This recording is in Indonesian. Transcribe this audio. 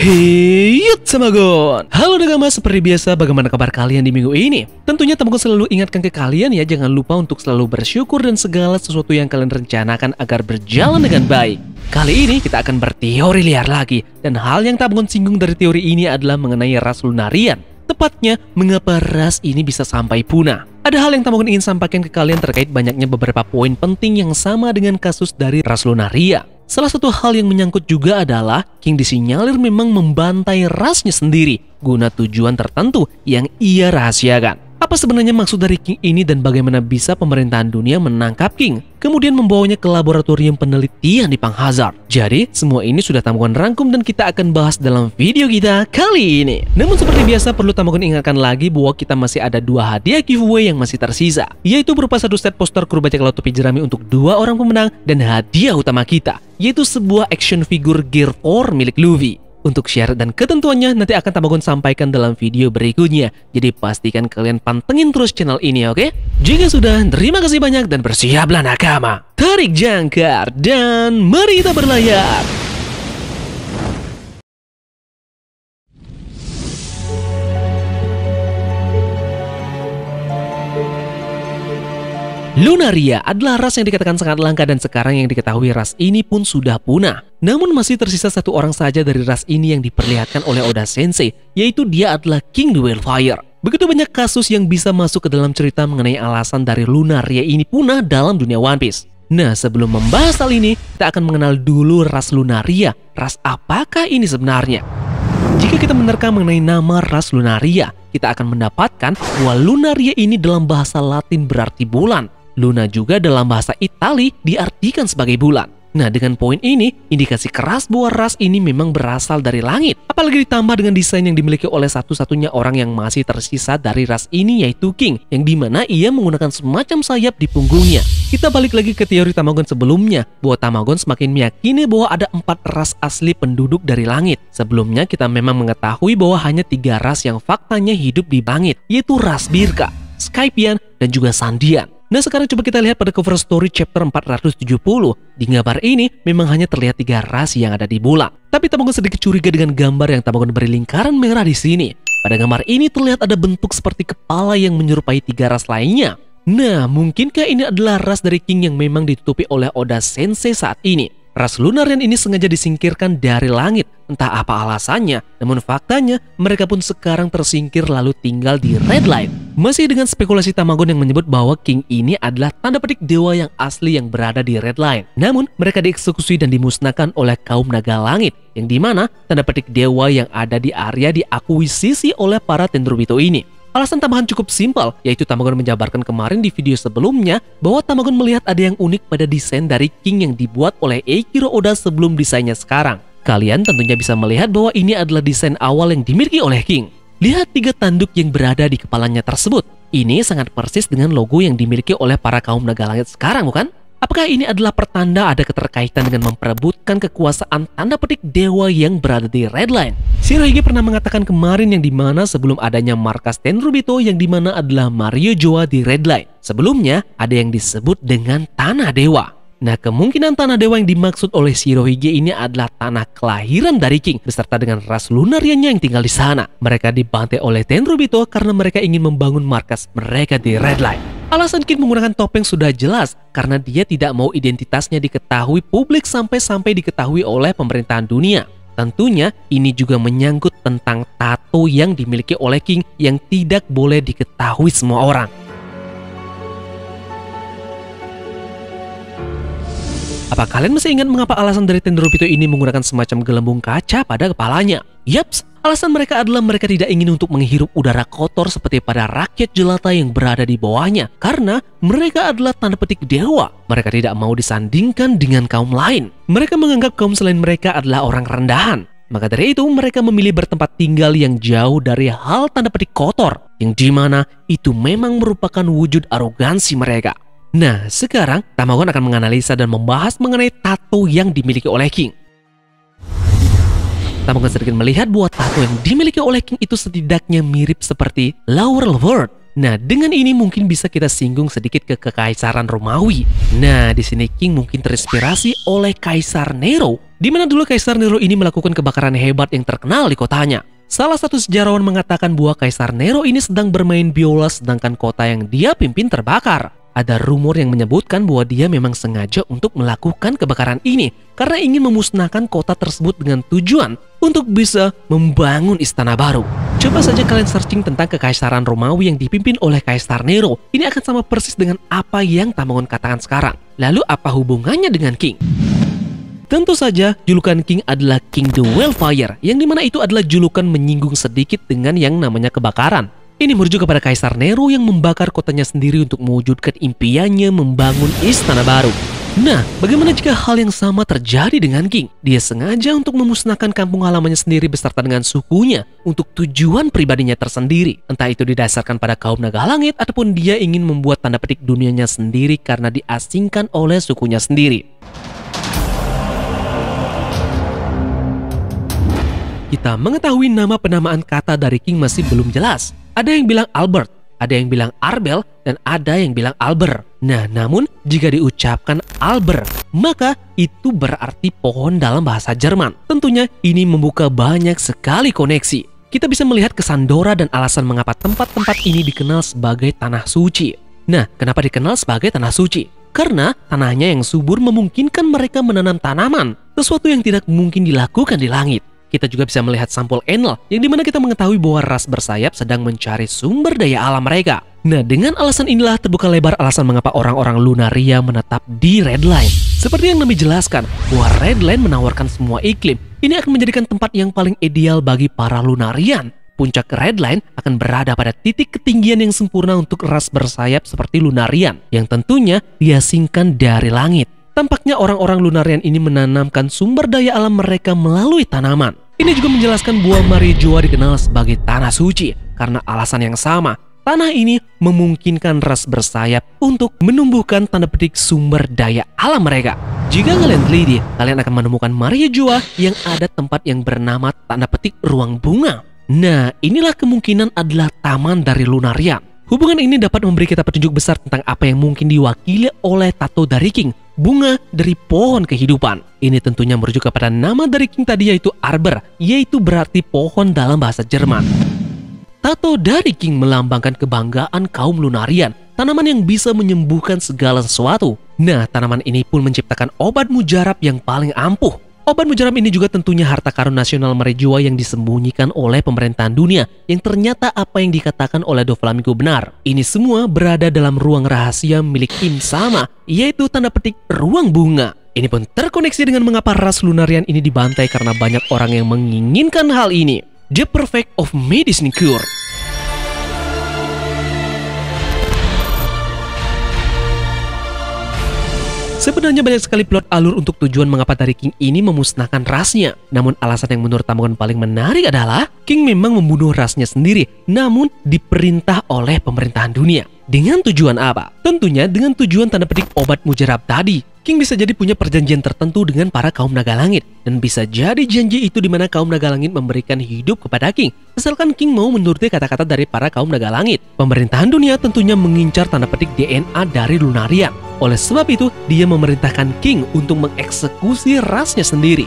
Hey, Tamagon! Halo Nakama, seperti biasa bagaimana kabar kalian di minggu ini? Tentunya Tamagon selalu ingatkan ke kalian ya, jangan lupa untuk selalu bersyukur dan segala sesuatu yang kalian rencanakan agar berjalan dengan baik. Kali ini kita akan berteori liar lagi, dan hal yang Tamagon singgung dari teori ini adalah mengenai ras Lunarian. Tepatnya, mengapa ras ini bisa sampai punah. Ada hal yang Tamagon ingin sampaikan ke kalian terkait banyaknya beberapa poin penting yang sama dengan kasus dari ras Lunaria. Salah satu hal yang menyangkut juga adalah King disinyalir memang membantai rasnya sendiri guna tujuan tertentu yang ia rahasiakan. Apa sebenarnya maksud dari King ini dan bagaimana bisa pemerintahan dunia menangkap King, kemudian membawanya ke laboratorium penelitian di Panghazard. Jadi, semua ini sudah Tamagon rangkum dan kita akan bahas dalam video kita kali ini. Namun seperti biasa perlu Tamagon ingatkan lagi bahwa kita masih ada 2 hadiah giveaway yang masih tersisa, yaitu berupa 1 set poster kru bajak laut topi jerami untuk 2 orang pemenang dan hadiah utama kita, yaitu sebuah action figure Gear 4 milik Luffy. Untuk syarat dan ketentuannya nanti akan Tamagon sampaikan dalam video berikutnya. Jadi pastikan kalian pantengin terus channel ini, oke? Jika sudah, terima kasih banyak dan bersiaplah nakama. Tarik jangkar dan mari kita berlayar. Lunaria adalah ras yang dikatakan sangat langka dan sekarang yang diketahui ras ini pun sudah punah. Namun masih tersisa 1 orang saja dari ras ini yang diperlihatkan oleh Oda Sensei, yaitu dia adalah King the Wildfire. Begitu banyak kasus yang bisa masuk ke dalam cerita mengenai alasan dari Lunaria ini punah dalam dunia One Piece. Nah, sebelum membahas hal ini, kita akan mengenal dulu ras Lunaria. Ras apakah ini sebenarnya? Jika kita menerka mengenai nama ras Lunaria, kita akan mendapatkan bahwa Lunaria ini dalam bahasa Latin berarti bulan. Luna juga dalam bahasa Itali diartikan sebagai bulan. Nah, dengan poin ini, indikasi keras bahwa ras ini memang berasal dari langit. Apalagi ditambah dengan desain yang dimiliki oleh satu-satunya orang yang masih tersisa dari ras ini, yaitu King, yang dimana ia menggunakan semacam sayap di punggungnya. Kita balik lagi ke teori Tamagon sebelumnya, bahwa Tamagon semakin meyakini bahwa ada 4 ras asli penduduk dari langit. Sebelumnya kita memang mengetahui bahwa hanya 3 ras yang faktanya hidup di langit, yaitu ras Birka, Skypian, dan juga Sandian. Nah, sekarang coba kita lihat pada cover story chapter 470. Di gambar ini memang hanya terlihat 3 ras yang ada di bulan. Tapi Tamagon sedikit curiga dengan gambar yang Tamagon beri lingkaran merah di sini. Pada gambar ini terlihat ada bentuk seperti kepala yang menyerupai 3 ras lainnya. Nah, mungkinkah ini adalah ras dari King yang memang ditutupi oleh Oda Sensei saat ini? Ras Lunarian ini sengaja disingkirkan dari langit, entah apa alasannya, namun faktanya mereka pun sekarang tersingkir lalu tinggal di Red Line. Masih dengan spekulasi Tamagon yang menyebut bahwa King ini adalah tanda petik dewa yang asli yang berada di Red Line. Namun mereka dieksekusi dan dimusnahkan oleh kaum naga langit, yang dimana tanda petik dewa yang ada di area diakuisisi oleh para Tenryubito ini. Alasan tambahan cukup simpel, yaitu Tamagon menjabarkan kemarin di video sebelumnya bahwa Tamagon melihat ada yang unik pada desain dari King yang dibuat oleh Eiichiro Oda sebelum desainnya sekarang. Kalian tentunya bisa melihat bahwa ini adalah desain awal yang dimiliki oleh King. Lihat 3 tanduk yang berada di kepalanya tersebut. Ini sangat persis dengan logo yang dimiliki oleh para kaum naga langit sekarang, bukan? Apakah ini adalah pertanda ada keterkaitan dengan memperebutkan kekuasaan tanda petik dewa yang berada di Red Line? Shirohige pernah mengatakan kemarin yang dimana sebelum adanya markas Tenryubito yang dimana adalah Mario Joa di Red Line. Sebelumnya ada yang disebut dengan Tanah Dewa. Nah, kemungkinan Tanah Dewa yang dimaksud oleh Shirohige ini adalah tanah kelahiran dari King beserta dengan ras Lunariannya yang tinggal di sana. Mereka dibantai oleh Tenryubito karena mereka ingin membangun markas mereka di Red Line. Alasan King menggunakan topeng sudah jelas karena dia tidak mau identitasnya diketahui publik sampai diketahui oleh pemerintahan dunia. Tentunya ini juga menyangkut tentang tato yang dimiliki oleh King yang tidak boleh diketahui semua orang. Apa kalian masih ingat mengapa alasan dari Tenryubito ini menggunakan semacam gelembung kaca pada kepalanya? Yaps, alasan mereka adalah mereka tidak ingin untuk menghirup udara kotor seperti pada rakyat jelata yang berada di bawahnya. Karena mereka adalah tanda petik dewa. Mereka tidak mau disandingkan dengan kaum lain. Mereka menganggap kaum selain mereka adalah orang rendahan. Maka dari itu mereka memilih bertempat tinggal yang jauh dari hal tanda petik kotor. Yang dimana itu memang merupakan wujud arogansi mereka. Nah, sekarang Tamagon akan menganalisa dan membahas mengenai tato yang dimiliki oleh King. Tamagon sedikit melihat bahwa tato yang dimiliki oleh King itu setidaknya mirip seperti Laurel Word. Nah, dengan ini mungkin bisa kita singgung sedikit ke kekaisaran Romawi. Nah, di sini King mungkin terinspirasi oleh Kaisar Nero, di mana dulu Kaisar Nero ini melakukan kebakaran hebat yang terkenal di kotanya. Salah satu sejarawan mengatakan bahwa Kaisar Nero ini sedang bermain biola sedangkan kota yang dia pimpin terbakar. Ada rumor yang menyebutkan bahwa dia memang sengaja untuk melakukan kebakaran ini karena ingin memusnahkan kota tersebut dengan tujuan untuk bisa membangun istana baru. Coba saja kalian searching tentang kekaisaran Romawi yang dipimpin oleh Kaisar Nero. Ini akan sama persis dengan apa yang Tamangon katakan sekarang. Lalu apa hubungannya dengan King? Tentu saja julukan King adalah King the Wildfire, yang dimana itu adalah julukan menyinggung sedikit dengan yang namanya kebakaran. Ini merujuk kepada Kaisar Nero yang membakar kotanya sendiri untuk mewujudkan impiannya membangun istana baru. Nah, bagaimana jika hal yang sama terjadi dengan King? Dia sengaja untuk memusnahkan kampung halamannya sendiri beserta dengan sukunya untuk tujuan pribadinya tersendiri. Entah itu didasarkan pada kaum naga langit ataupun dia ingin membuat tanda petik dunianya sendiri karena diasingkan oleh sukunya sendiri. Kita mengetahui nama penamaan kata dari King masih belum jelas. Ada yang bilang Albert, ada yang bilang Arbel, dan ada yang bilang Albert. Nah, namun jika diucapkan Albert, maka itu berarti pohon dalam bahasa Jerman. Tentunya ini membuka banyak sekali koneksi. Kita bisa melihat kesan Dora dan alasan mengapa tempat-tempat ini dikenal sebagai tanah suci. Nah, kenapa dikenal sebagai tanah suci? Karena tanahnya yang subur memungkinkan mereka menanam tanaman, sesuatu yang tidak mungkin dilakukan di langit. Kita juga bisa melihat sampul Enel, yang dimana kita mengetahui bahwa ras bersayap sedang mencari sumber daya alam mereka. Nah, dengan alasan inilah terbuka lebar alasan mengapa orang-orang Lunaria menetap di Redline. Seperti yang Nami jelaskan, bahwa Redline menawarkan semua iklim. Ini akan menjadikan tempat yang paling ideal bagi para Lunarian. Puncak Redline akan berada pada titik ketinggian yang sempurna untuk ras bersayap seperti Lunarian, yang tentunya diasingkan dari langit. Tampaknya orang-orang Lunarian ini menanamkan sumber daya alam mereka melalui tanaman. Ini juga menjelaskan bahwa Marijoa dikenal sebagai tanah suci karena alasan yang sama. Tanah ini memungkinkan ras bersayap untuk menumbuhkan tanda petik sumber daya alam mereka. Jika kalian teliti, kalian akan menemukan Marijoa yang ada tempat yang bernama tanda petik ruang bunga. Nah, inilah kemungkinan adalah taman dari Lunarian. Hubungan ini dapat memberi kita petunjuk besar tentang apa yang mungkin diwakili oleh tato dari King, bunga dari pohon kehidupan. Ini tentunya merujuk kepada nama dari King tadi yaitu Arbor, yaitu berarti pohon dalam bahasa Jerman. Tato dari King melambangkan kebanggaan kaum Lunarian, tanaman yang bisa menyembuhkan segala sesuatu. Nah, tanaman ini pun menciptakan obat mujarab yang paling ampuh. Obat mujarab ini juga tentunya harta karun nasional Marijoa yang disembunyikan oleh pemerintahan dunia, yang ternyata apa yang dikatakan oleh Doflamingo benar. Ini semua berada dalam ruang rahasia milik Kim sama, yaitu tanda petik ruang bunga. Ini pun terkoneksi dengan mengapa ras Lunarian ini dibantai karena banyak orang yang menginginkan hal ini. The Perfect of Medicine Cure. Sebenarnya banyak sekali plot alur untuk tujuan mengapa dari King ini memusnahkan rasnya. Namun alasan yang menurut Tamangon paling menarik adalah King memang membunuh rasnya sendiri, namun diperintah oleh pemerintahan dunia. Dengan tujuan apa? Tentunya dengan tujuan tanda petik obat mujarab tadi. King bisa jadi punya perjanjian tertentu dengan para kaum naga langit. Dan bisa jadi janji itu di mana kaum naga langit memberikan hidup kepada King, asalkan King mau menuruti kata-kata dari para kaum naga langit. Pemerintahan dunia tentunya mengincar tanda petik DNA dari Lunarian. Oleh sebab itu, dia memerintahkan King untuk mengeksekusi rasnya sendiri.